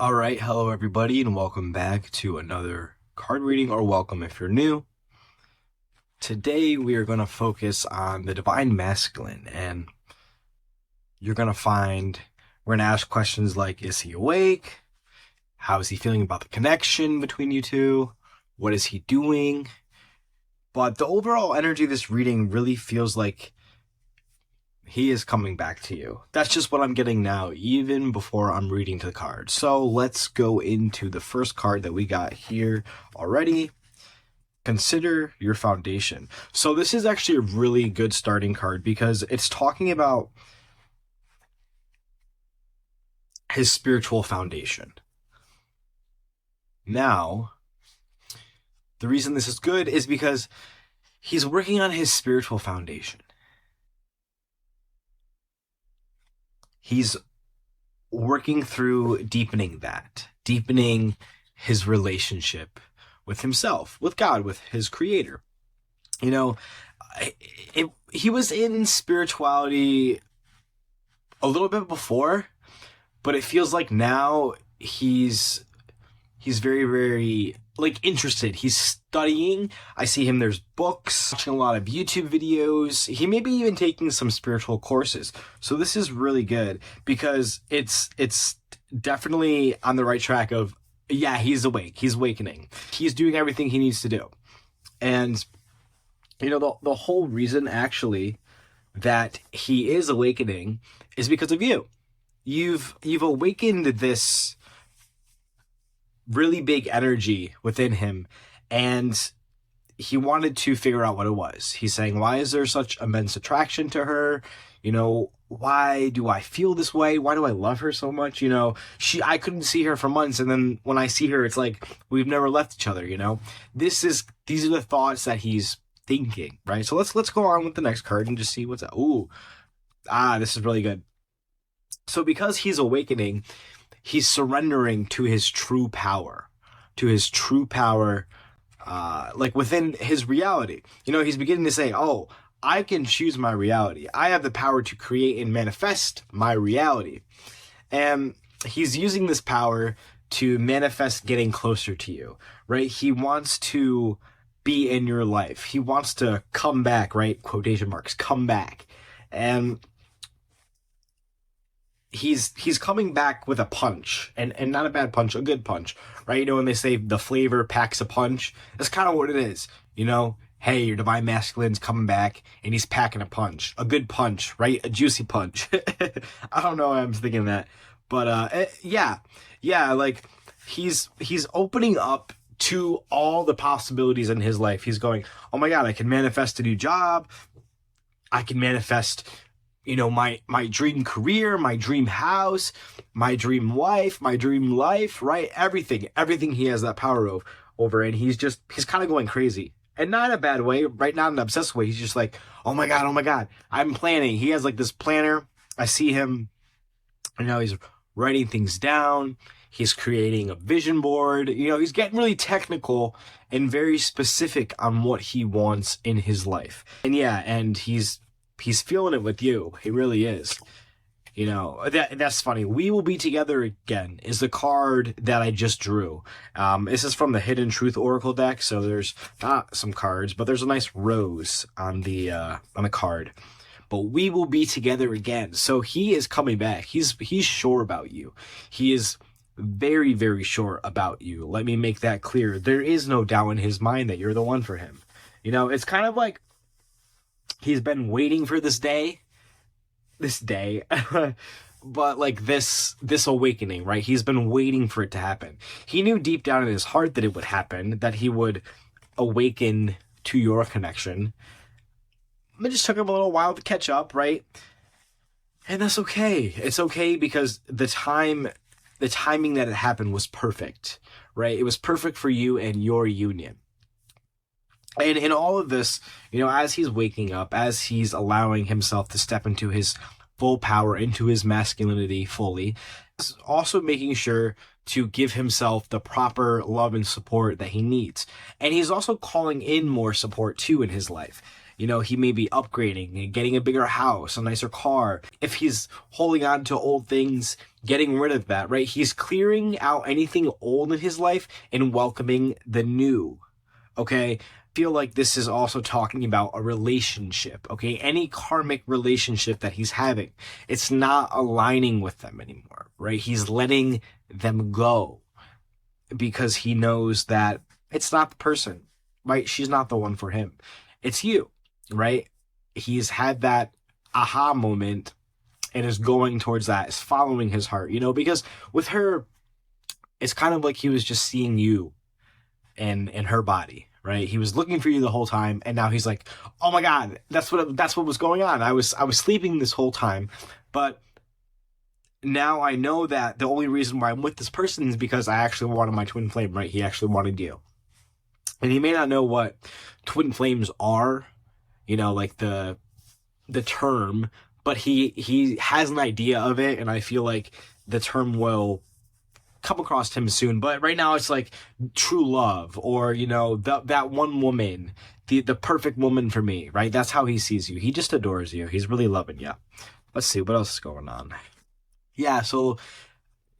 All right, hello everybody, and welcome back to another card reading, or welcome if you're new. Today we are going to focus on the Divine Masculine, and we're going to ask questions like, is he awake? How is he feeling about the connection between you two? What is he doing? But the overall energy of this reading really feels like he is coming back to you. That's just what I'm getting now, even before I'm reading the card. So let's go into the first card that we got here already. Consider your foundation. So this is actually a really good starting card because it's talking about his spiritual foundation. Now, the reason this is good is because he's working on his spiritual foundation. He's working through deepening his relationship with himself, with God, with his creator. You know, he was in spirituality a little bit before, but it feels like now he's very, very like interested. He's studying. I see him. There's books, watching a lot of YouTube videos. He may be even taking some spiritual courses. So this is really good because it's definitely on the right track of, yeah, he's awake. He's awakening. He's doing everything he needs to do. And, you know, the whole reason actually that he is awakening is because of you. You've awakened this really big energy within him, and he wanted to figure out what it was. He's saying, why is there such immense attraction to her? You know, why do I feel this way? Why do I love her so much? You know, I couldn't see her for months, and then when I see her, it's like we've never left each other, you know? These are the thoughts that he's thinking, right? So let's go on with the next card and just see what's up. This is really good. So because he's awakening, he's surrendering to his true power, like within his reality. You know, he's beginning to say, oh, I can choose my reality. I have the power to create and manifest my reality. And he's using this power to manifest getting closer to you, right? He wants to be in your life. He wants to come back, right? Quotation marks, come back. And he's coming back with a punch, and not a bad punch, a good punch, right? You know, when they say the flavor packs a punch, that's kind of what it is. You know, hey, your Divine Masculine's coming back and he's packing a punch, a good punch, right? A juicy punch. I don't know why I'm thinking that, but yeah, like he's opening up to all the possibilities in his life. He's going, oh my God, I can manifest a new job. I can manifest, you know, my dream career, my dream house, my dream wife, my dream life, right? Everything he has that power over, and he's kind of going crazy. And not in a bad way, right? Not in an obsessed way. He's just like, oh my God, I'm planning. He has like this planner. I see him, you know, he's writing things down. He's creating a vision board. You know, he's getting really technical and very specific on what he wants in his life. And yeah, and he's feeling it with you. He really is. You know, that's funny. We Will Be Together Again is the card that I just drew. This is from the Hidden Truth Oracle deck, so there's not some cards, but there's a nice rose on the card. But we will be together again. So he is coming back. He's sure about you. He is very, very sure about you. Let me make that clear. There is no doubt in his mind that you're the one for him. You know, it's kind of like he's been waiting for this day, but like this awakening, right? He's been waiting for it to happen. He knew deep down in his heart that it would happen, that he would awaken to your connection. It just took him a little while to catch up, right? And that's okay. It's okay because the timing that it happened was perfect, right? It was perfect for you and your union. And in all of this, you know, as he's waking up, as he's allowing himself to step into his full power, into his masculinity fully, he's also making sure to give himself the proper love and support that he needs. And he's also calling in more support too in his life. He may be upgrading and getting a bigger house, a nicer car. If he's holding on to old things, getting rid of that, right? He's clearing out anything old in his life and welcoming the new. Okay? Feel like this is also talking about a relationship, okay? Any karmic relationship that he's having, it's not aligning with them anymore, right? He's letting them go because he knows that it's not the person, right? She's not the one for him. It's you, right? He's had that aha moment and is going towards that, is following his heart, because with her, it's kind of like he was just seeing you and her body, right? He was looking for you the whole time, and now he's like, "Oh my God, that's what was going on. I was sleeping this whole time, but now I know that the only reason why I'm with this person is because I actually wanted my twin flame, right? He actually wanted you." And he may not know what twin flames are, like the term, but he has an idea of it, and I feel like the term will come across him soon. But right now it's like true love, or that one woman, the perfect woman for me, right? That's how he sees you. He just adores you. He's really loving you. Let's see what else is going on. Yeah, so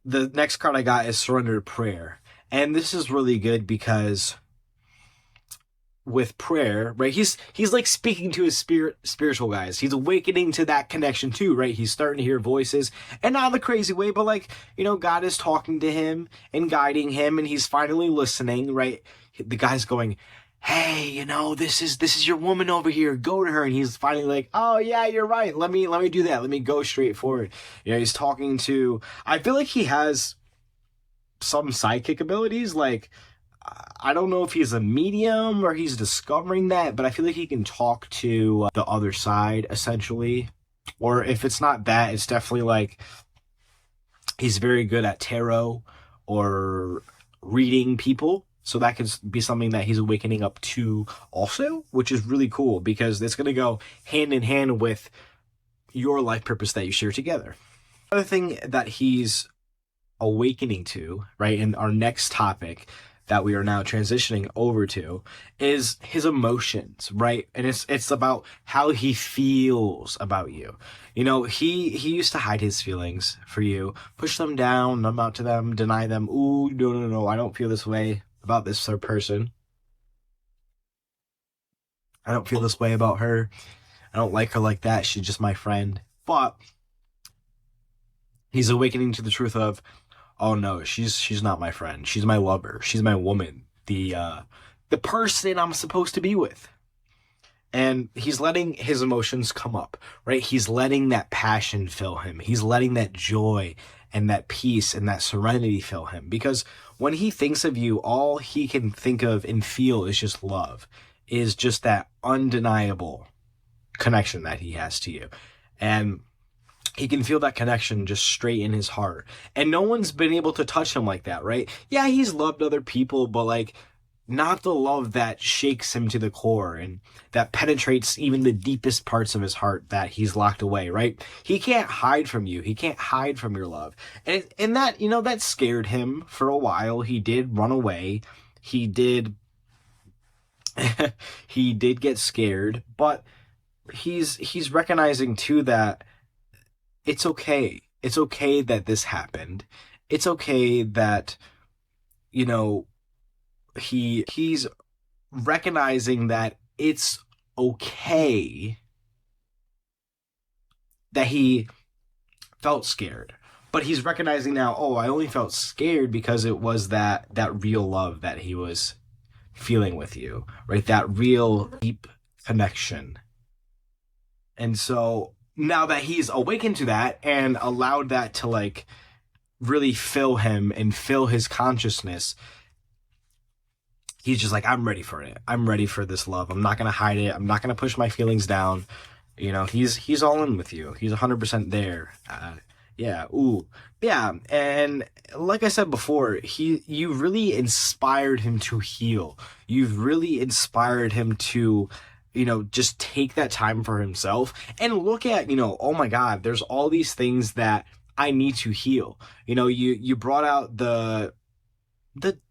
the next card I got is Surrender Prayer, and this is really good because with prayer, right? He's like speaking to his spiritual guys. He's awakening to that connection too, right? He's starting to hear voices, and not in the crazy way, but like, God is talking to him and guiding him, and he's finally listening, right? The guy's going, "Hey, this is your woman over here. Go to her." And he's finally like, "Oh yeah, you're right. Let me do that. Let me go straight forward." He's talking to, I feel like he has some psychic abilities, like, I don't know if he's a medium or he's discovering that, but I feel like he can talk to the other side, essentially. Or if it's not that, it's definitely like he's very good at tarot or reading people. So that could be something that he's awakening up to also, which is really cool because it's going to go hand in hand with your life purpose that you share together. Another thing that he's awakening to, right, in our next topic that we are now transitioning over to, is his emotions, right? And it's about how he feels about you. He used to hide his feelings for you, push them down, numb out to them, deny them. Ooh, no, I don't feel this way about this third person. I don't feel this way about her. I don't like her like that. She's just my friend. But he's awakening to the truth of, oh no, she's not my friend. She's my lover. She's my woman. The person I'm supposed to be with. And he's letting his emotions come up, right? He's letting that passion fill him. He's letting that joy and that peace and that serenity fill him. Because when he thinks of you, all he can think of and feel is just love, is just that undeniable connection that he has to you. And he can feel that connection just straight in his heart. And no one's been able to touch him like that, right? Yeah, he's loved other people, but like, not the love that shakes him to the core and that penetrates even the deepest parts of his heart that he's locked away, right? He can't hide from you. He can't hide from your love. And that, that scared him for a while. He did run away. He did he did get scared, but he's recognizing too that it's okay. It's okay that this happened. It's okay that, he's recognizing that it's okay that he felt scared. But he's recognizing now, oh, I only felt scared because it was that real love that he was feeling with you, right? That real deep connection. And so now that he's awakened to that and allowed that to like really fill him and fill his consciousness, he's just like, I'm ready for it. I'm ready for this love. I'm not going to hide it. I'm not going to push my feelings down. He's all in with you. He's 100% there. Yeah. Ooh. Yeah. And like I said before, you really inspired him to heal. You've really inspired him to, just take that time for himself and look at, oh my God, there's all these things that I need to heal. You brought out the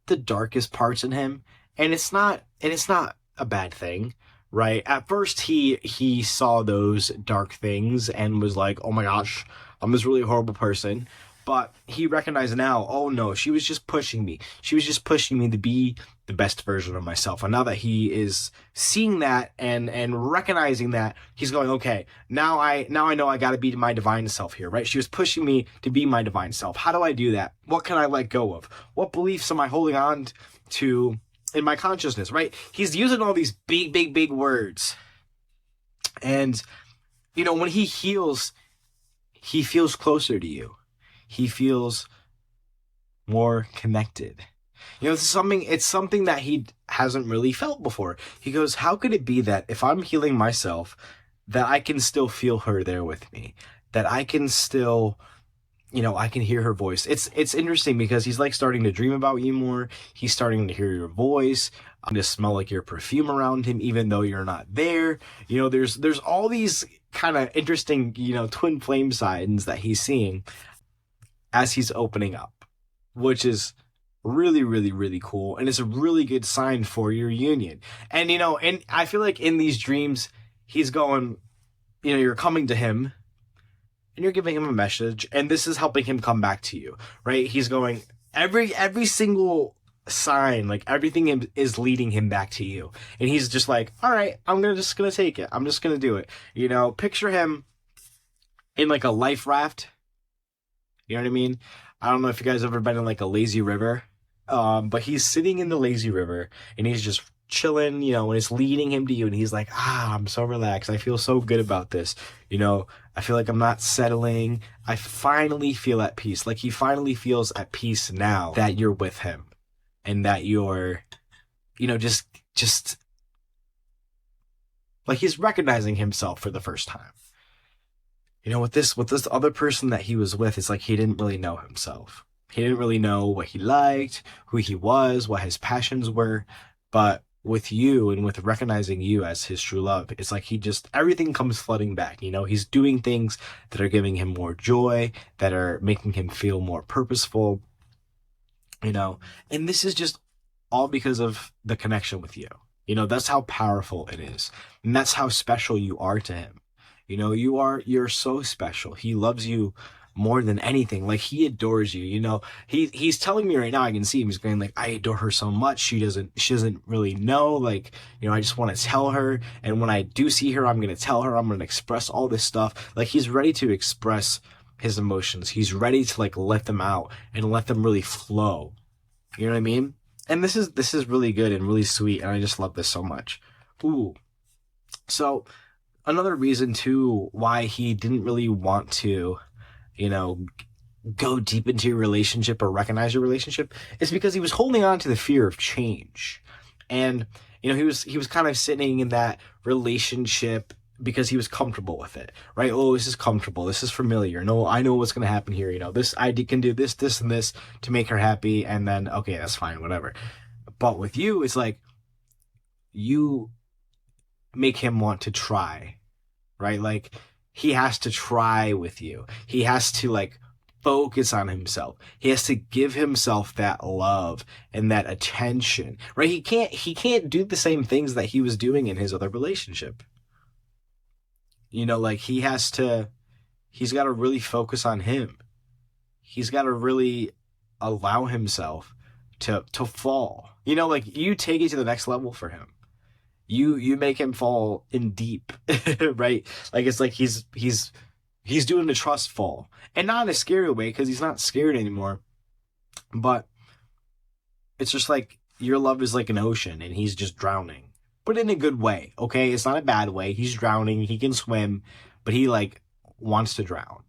darkest parts in him, and it's not a bad thing, right? At first, he saw those dark things and was like, "Oh my gosh, I'm this really horrible person." But he recognized now, oh no, she was just pushing me. She was just pushing me to be the best version of myself. And now that he is seeing that and recognizing that, he's going, okay, now I know I got to be my divine self here, right? She was pushing me to be my divine self. How do I do that? What can I let go of? What beliefs am I holding on to in my consciousness, right? He's using all these big words. And, when he heals, he feels closer to you. He feels more connected. It's something that he hasn't really felt before. He goes, how could it be that if I'm healing myself, that I can still feel her there with me? That I can still, I can hear her voice. It's interesting because he's like starting to dream about you more. He's starting to hear your voice. To smell like your perfume around him, even though you're not there. There's all these kind of interesting, twin flame signs that he's seeing as he's opening up, which is really, really, really cool. And it's a really good sign for your union. And, and I feel like in these dreams, he's going, you're coming to him and you're giving him a message, and this is helping him come back to you, right? He's going, every single sign, like everything is leading him back to you. And he's just like, all right, just gonna take it. I'm just gonna do it. Picture him in like a life raft. You know what I mean? I don't know if you guys ever been in like a lazy river, but he's sitting in the lazy river and he's just chilling, and it's leading him to you. And he's like, I'm so relaxed. I feel so good about this. I feel like I'm not settling. I finally feel at peace. Like he finally feels at peace now that you're with him and that you're, just like he's recognizing himself for the first time. With this other person that he was with, it's like he didn't really know himself. He didn't really know what he liked, who he was, what his passions were. But with you and with recognizing you as his true love, it's like everything comes flooding back. He's doing things that are giving him more joy, that are making him feel more purposeful, and this is just all because of the connection with you. That's how powerful it is. And that's how special you are to him. You're so special. He loves you more than anything. Like he adores you. He's telling me right now, I can see him. He's going like, I adore her so much. She doesn't really know. Like, I just want to tell her. And when I do see her, I'm going to tell her, I'm going to express all this stuff. Like he's ready to express his emotions. He's ready to like let them out and let them really flow. You know what I mean? And this is really good and really sweet. And I just love this so much. Ooh. So, another reason too why he didn't really want to, go deep into your relationship or recognize your relationship is because he was holding on to the fear of change. And, he was kind of sitting in that relationship because he was comfortable with it, right? Oh, this is comfortable. This is familiar. No, I know what's going to happen here. This I can do this, and this to make her happy. And then, okay, that's fine, whatever. But with you, it's like you make him want to try, right? Like he has to try with you. He has to like focus on himself. He has to give himself that love and that attention, right? He can't do the same things that he was doing in his other relationship. Like he's got to really focus on him. He's got to really allow himself to fall. Like you take it to the next level for him. You make him fall in deep, right? Like it's like he's doing the trust fall, and not in a scary way because he's not scared anymore. But it's just like your love is like an ocean, and he's just drowning, but in a good way. Okay, it's not a bad way. He's drowning. He can swim, but he like wants to drown.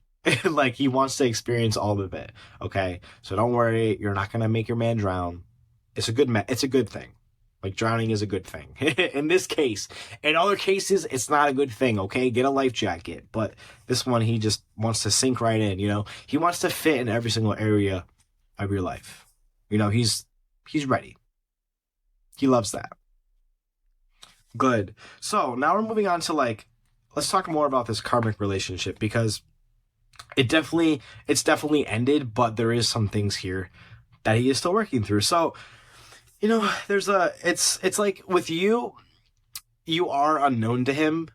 Like he wants to experience all of it. Okay, so don't worry. You're not gonna make your man drown. It's a good thing. Like drowning is a good thing. In this case, in other cases, it's not a good thing. Okay, get a life jacket. But this one, he just wants to sink right in. He wants to fit in every single area of your life. He's ready. He loves that. Good. So now we're moving on to let's talk more about this karmic relationship because it's definitely ended, but there is some things here that he is still working through. So, it's like with you, you are unknown to him,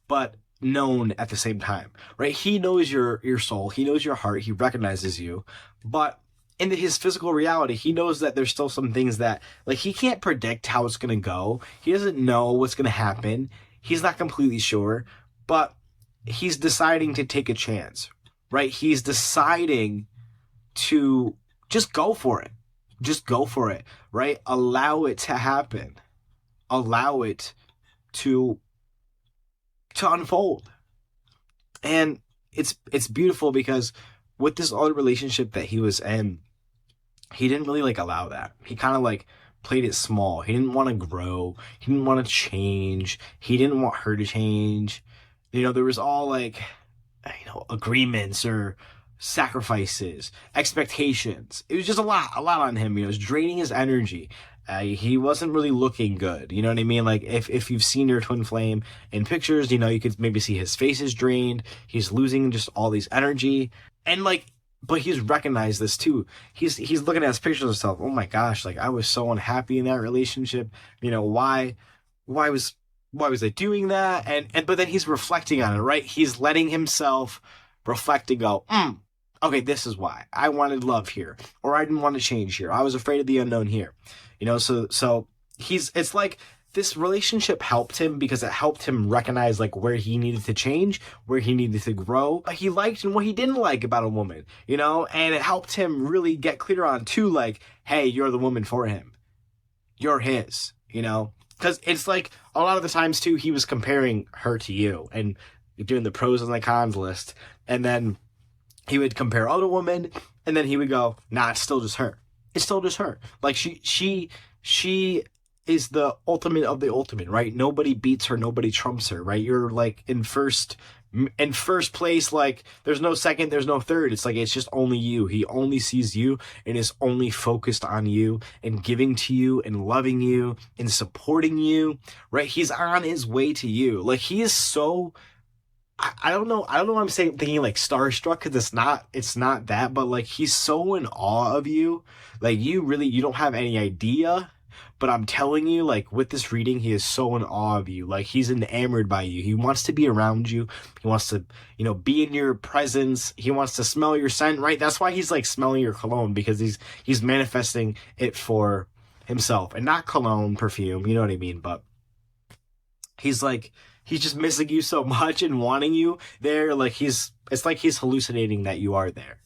but known at the same time, right? He knows your soul, he knows your heart, he recognizes you, but in his physical reality, he knows that there's still some things that, like, he can't predict how it's gonna go. He doesn't know what's gonna happen. He's not completely sure, but he's deciding to take a chance, right? He's deciding to just go for it. Just go for it, right? Allow it to happen. Allow it to unfold. And it's beautiful because with this other relationship that he was in, he didn't really like allow that. He kind of like played it small. He didn't want to grow. He didn't want to change. He didn't want her to change. There was all like, agreements or sacrifices, expectations. It was just a lot on him. It was draining his energy. He wasn't really looking good. You know what I mean? Like if you've seen your twin flame in pictures, you could maybe see his face is drained. He's losing just all these energy. And like, but he's recognized this too. He's looking at his pictures of himself. Oh my gosh, like I was so unhappy in that relationship. Why was I doing that? And but then he's reflecting on it, right? He's letting himself reflect and go, okay, this is why. I wanted love here, or I didn't want to change here. I was afraid of the unknown here. So it's like this relationship helped him because it helped him recognize like where he needed to change, where he needed to grow, what he liked and what he didn't like about a woman, and it helped him really get clear on too, like, hey, you're the woman for him. You're his, because it's like a lot of the times too, he was comparing her to you and doing the pros and the cons list. And then he would compare other women and then he would go, nah, it's still just her. It's still just her. Like she is the ultimate of the ultimate, right? Nobody beats her, nobody trumps her, right? You're like in first place, like there's no second, there's no third. It's like it's just only you. He only sees you and is only focused on you and giving to you and loving you and supporting you, right? He's on his way to you. Like he is so I don't know why I'm thinking like starstruck, because it's not that, but like he's so in awe of you. Like you don't have any idea, but I'm telling you, like with this reading, he is so in awe of you. Like he's enamored by you. He wants to be around you. He wants to, be in your presence. He wants to smell your scent, right? That's why he's like smelling your cologne, because he's manifesting it for himself, and not cologne, perfume, you know what I mean? But he's just missing you so much and wanting you there. Like it's like he's hallucinating that you are there.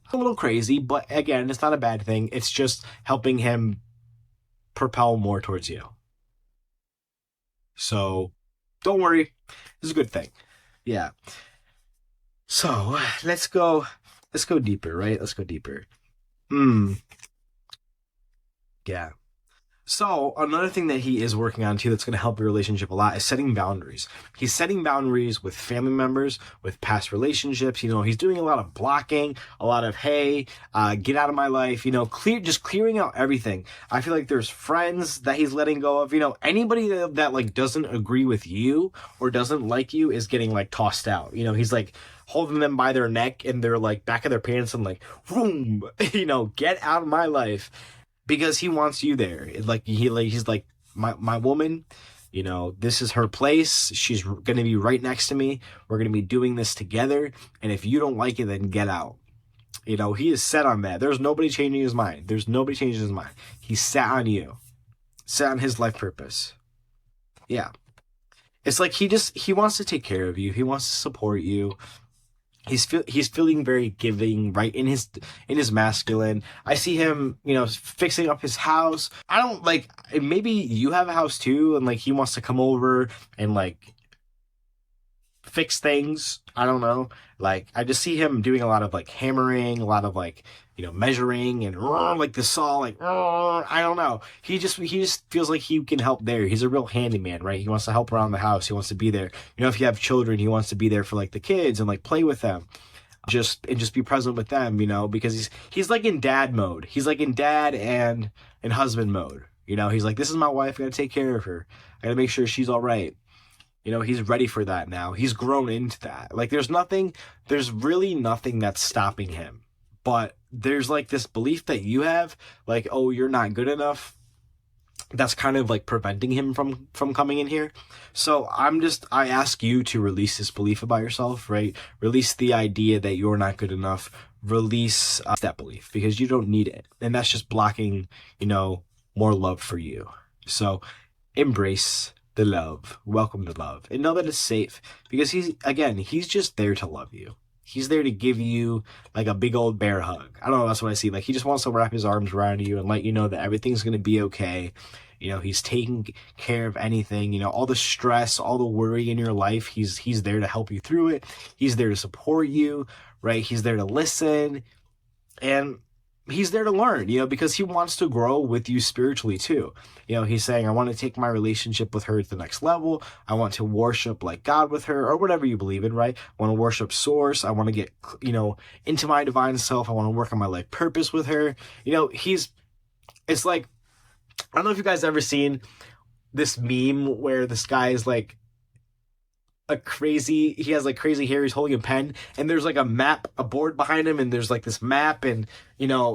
It's a little crazy, but again, it's not a bad thing. It's just helping him propel more towards you. So don't worry. It's a good thing. Yeah. So let's go deeper, right? Let's go deeper. Yeah. So another thing that he is working on too that's going to help your relationship a lot is setting boundaries. He's setting boundaries with family members, with past relationships. He's doing a lot of blocking, a lot of, hey, get out of my life, just clearing out everything. I feel like there's friends that he's letting go of. Anybody that like doesn't agree with you or doesn't like you is getting like tossed out. He's like holding them by their neck and they're like back of their pants and like, boom, get out of my life. Because he wants you there. He's like, my woman, this is her place. She's going to be right next to me. We're going to be doing this together. And if you don't like it, then get out. He is set on that. There's nobody changing his mind. There's nobody changing his mind. He's set on you. Set on his life purpose. Yeah. It's like he wants to take care of you. He wants to support you. He's feeling very giving, right, in his masculine. I see him, fixing up his house. I don't like, maybe you have a house too, and like he wants to come over and like fix things. I don't know. Like I just see him doing a lot of like hammering, a lot of like, measuring and like the saw, like I don't know. He just feels like he can help there. He's a real handyman, right? He wants to help around the house. He wants to be there. If you have children, he wants to be there for like the kids and like play with them. Just be present with them, because he's like in dad mode. He's like in dad and husband mode. He's like, this is my wife. I gotta take care of her. I gotta make sure she's all right. He's ready for that now. He's grown into that. Like there's really nothing that's stopping him. But there's like this belief that you have, like, oh, you're not good enough. that's kind of like preventing him from coming in here. So I ask you to release this belief about yourself, right? Release the idea that you're not good enough. Release that belief, because you don't need it, and that's just blocking, more love for you. So embrace the love, welcome the love, and know that it's safe, because he's just there to love you. He's there to give you like a big old bear hug. I don't know, that's what I see. Like, he just wants to wrap his arms around you and let you know that everything's going to be okay. He's taking care of anything, all the stress, all the worry in your life. He's there to help you through it. He's there to support you, right? He's there to listen, and he's there to learn, because he wants to grow with you spiritually too. He's saying, I want to take my relationship with her to the next level. I want to worship like God with her, or whatever you believe in, right? I want to worship source. I want to get, into my divine self. I want to work on my life purpose with her. It's like, I don't know if you guys ever seen this meme where this guy is like he has like crazy hair, he's holding a pen, and there's like a board behind him, and there's like this map, and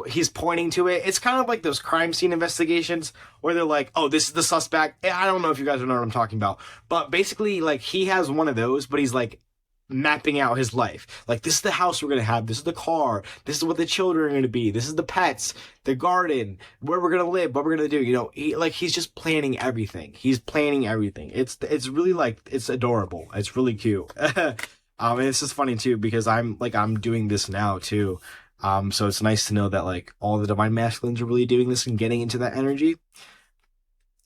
he's pointing to it. It's kind of like those crime scene investigations where they're like, oh, this is the suspect. I don't know if you guys know what I'm talking about, but basically, like, he has one of those, but he's like mapping out his life. Like, this is the house we're gonna have, this is the car, this is what the children are gonna be, this is the pets, the garden, where we're gonna live, what we're gonna do. He's just planning everything. He's planning everything. It's really, like, it's adorable. It's really cute. And it's just funny too, because I'm doing this now too. So it's nice to know that like all the divine masculines are really doing this and getting into that energy.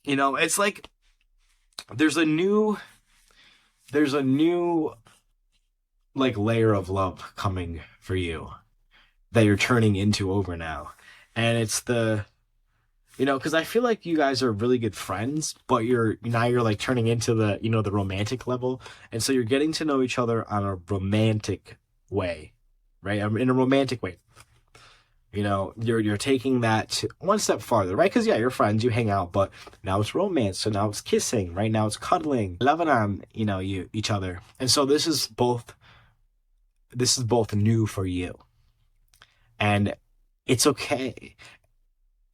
It's like there's a new like layer of love coming for you that you're turning into over now. And it's because I feel like you guys are really good friends, but you're like turning into the, the romantic level. And so you're getting to know each other on a romantic way, right? In a romantic way. You're taking that one step farther, right? Because yeah, you're friends, you hang out, but now it's romance. So now it's kissing, right? Now it's cuddling, loving on, each other. And so this is both new for you, and it's okay.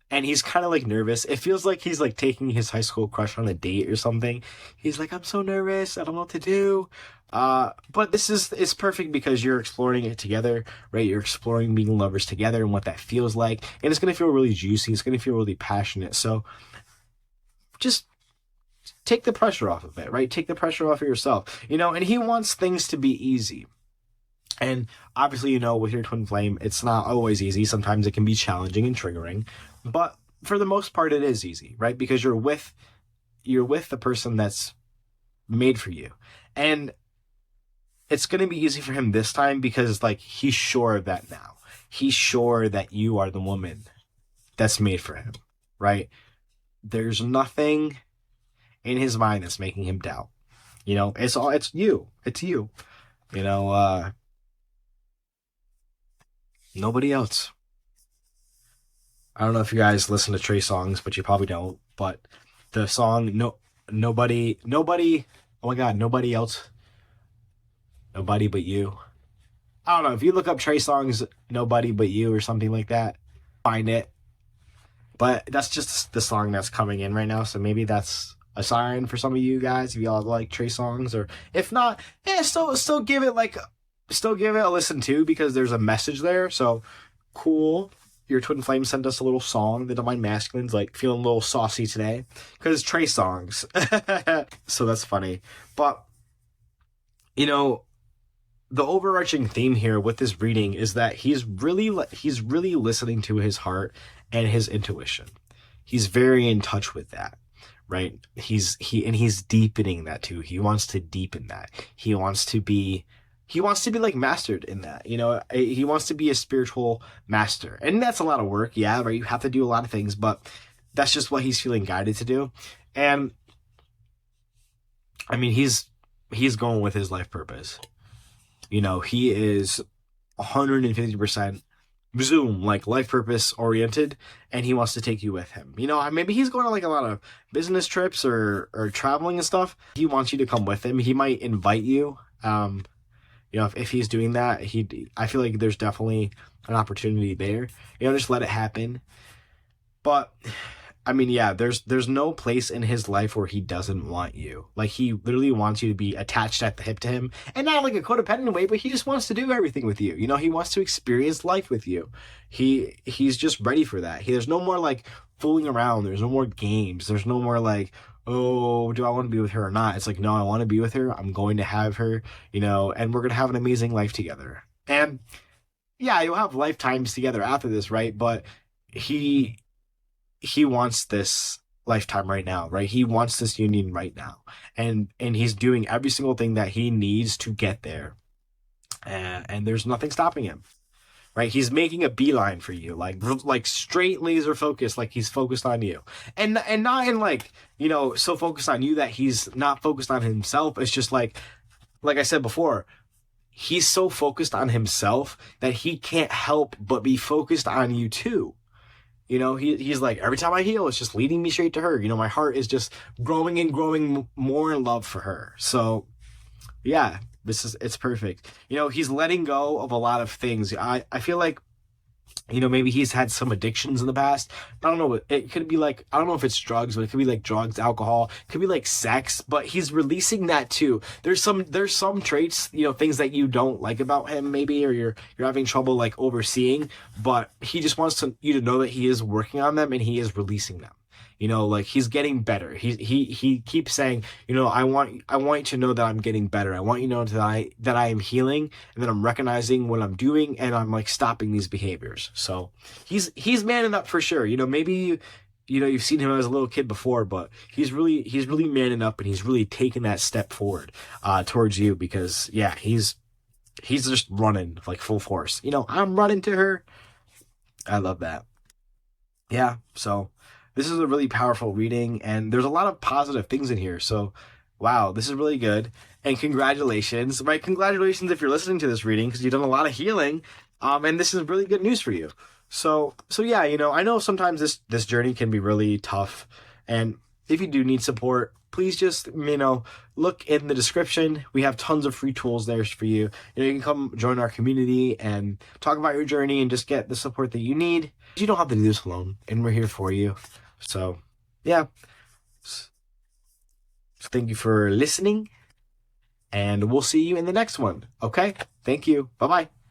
And he's kind of like nervous. It feels like he's like taking his high school crush on a date or something. He's like, I'm so nervous, I don't know what to do. But it's perfect because you're exploring it together, right? You're exploring being lovers together and what that feels like, and it's gonna feel really juicy. It's gonna feel really passionate. So just take the pressure off of it, right? Take the pressure off of yourself, and he wants things to be easy. And obviously, with your twin flame, it's not always easy. Sometimes it can be challenging and triggering, but for the most part, it is easy, right? Because you're with the person that's made for you. And it's going to be easy for him this time because like he's sure of that now. He's sure that you are the woman that's made for him, right? There's nothing in his mind that's making him doubt. It's you. It's you. Nobody else. I don't know if you guys listen to Trey songs, but you probably don't. But the song nobody, oh my God, nobody else, nobody but you. I don't know, if you look up Trey songs, nobody but you or something like that, find it. But that's just the song that's coming in right now, so maybe that's a sign for some of you guys if y'all like Trey songs, or if not, still give it a listen too, because there's a message there. So cool. Your twin flame sent us a little song. The divine masculines like feeling a little saucy today because it's Trey songs. So that's funny. But the overarching theme here with this reading is that he's really listening to his heart and his intuition. He's very in touch with that, right? He's deepening that too. He wants to deepen that. He wants to be like mastered in that, he wants to be a spiritual master. And that's a lot of work. Yeah, right. You have to do a lot of things, but that's just what he's feeling guided to do. And I mean, he's going with his life purpose. He is 150% Zoom, like life purpose oriented, and he wants to take you with him. Maybe he's going on like a lot of business trips or traveling and stuff. He wants you to come with him. He might invite you. If he's doing that, I feel like there's definitely an opportunity there. Just let it happen. But I mean, yeah, there's no place in his life where he doesn't want you. Like he literally wants you to be attached at the hip to him, and not like a codependent way, but he just wants to do everything with you. You know, he wants to experience life with you. He's just ready for that. There's no more like fooling around. There's no more games. There's no more like, oh, do I want to be with her or not? It's like, no, I want to be with her. I'm going to have her. You know, and we're gonna have an amazing life together. And yeah, you'll have lifetimes together after this, right? But he he wants this lifetime right now, right? He wants this union right now, and he's doing every single thing that he needs to get there, and there's nothing stopping him, right? He's making a beeline for you, like straight laser focus, like he's focused on you, and not in like, you know, so focused on you that he's not focused on himself. It's just like I said before, he's so focused on himself that he can't help but be focused on you too. You know, he's like, every time I heal, it's just leading me straight to her. You know, my heart is just growing and growing more in love for her. So, yeah, it's perfect. You know, he's letting go of a lot of things. I feel like, you know, maybe he's had some addictions in the past. I don't know. It could be like, I don't know if it's drugs, but it could be like drugs, alcohol, it could be like sex, but he's releasing that too. There's some traits, you know, things that you don't like about him maybe, or you're having trouble like overseeing, but he just wants you to know that he is working on them and he is releasing them. You know, like he's getting better. He keeps saying, you know, I want you to know that I'm getting better. I want you to know that I am healing and that I'm recognizing what I'm doing and I'm like stopping these behaviors. So he's manning up for sure. You know, maybe you know you've seen him as a little kid before, but he's really manning up and he's really taking that step forward towards you because yeah, he's just running like full force. You know, I'm running to her. I love that. Yeah, so this is a really powerful reading, and there's a lot of positive things in here. So, wow, this is really good. And congratulations, right? Congratulations if you're listening to this reading because you've done a lot of healing, and this is really good news for you. So yeah, you know, I know sometimes this journey can be really tough, and if you do need support, please just look in the description. We have tons of free tools there for you. You know, you can come join our community and talk about your journey and just get the support that you need. You don't have to do this alone, and we're here for you. So, yeah. So thank you for listening, and we'll see you in the next one. Okay? Thank you. Bye bye.